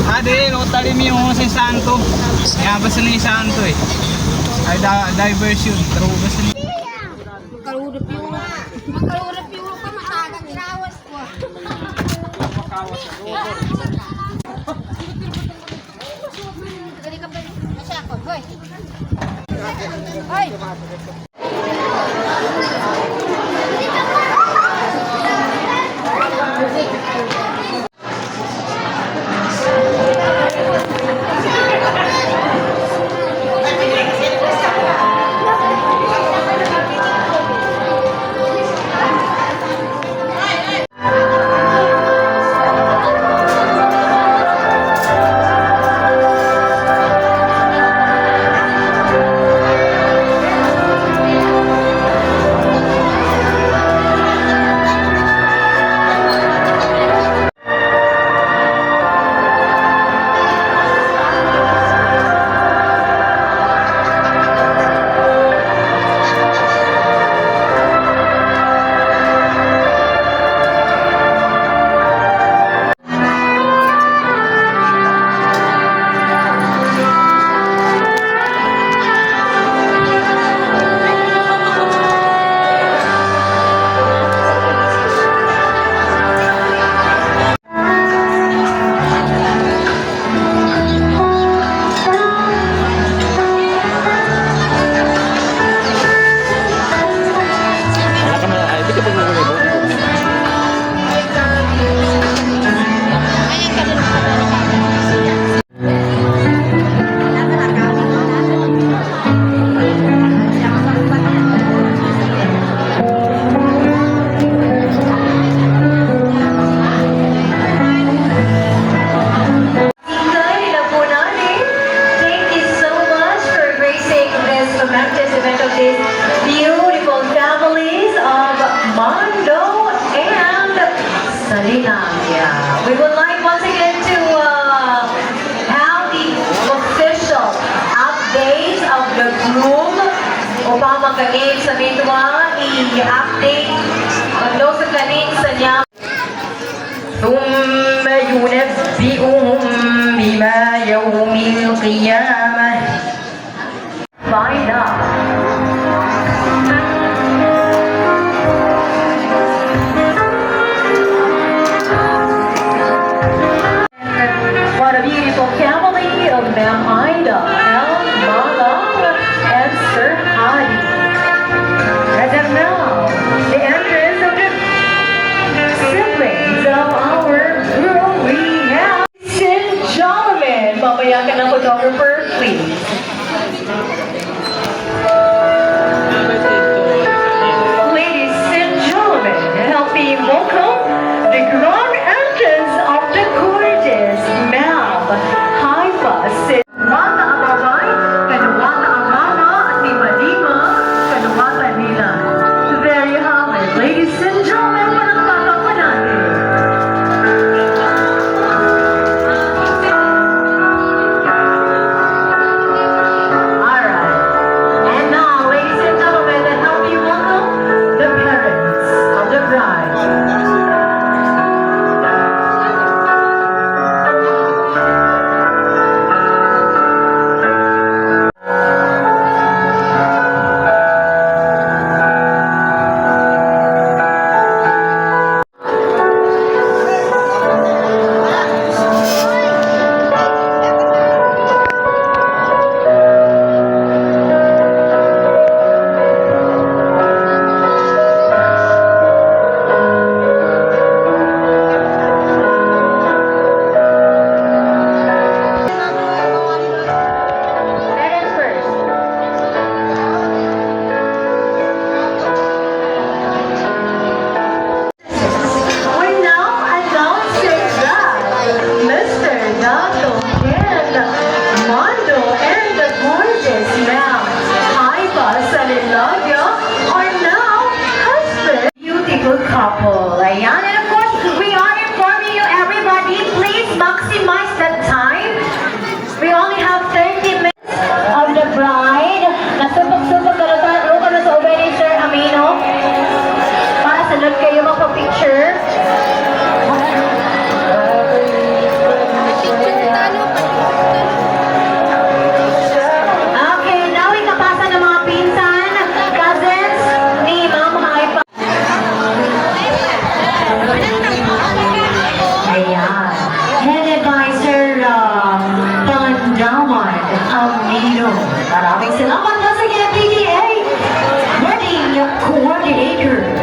Ade, no tali mi yung si Santo. Kaya ba sa ni Santo eh. Ay diversion, pero ba sa ni Magkalurap yung ka matagang irawas ko. Dali ka ba? Masya ako, hoy. Hoy. Beautiful families of Mondo and Salinandia. We would like once again to have the official updates of the groom upang makanin sa midwa i-update maglo sa kanin sa niya. ثم ينبئهم بما يوم القيامة. Find out. What a beautiful family of Ma'am Ida, El Mala, and Sir Hadi. As of now, the entrance of the siblings of our girl we have. Ladies and gentlemen, mamaya ka na photographer, please. yun. Maraming salamat once again, PTA Wedding Coordinator.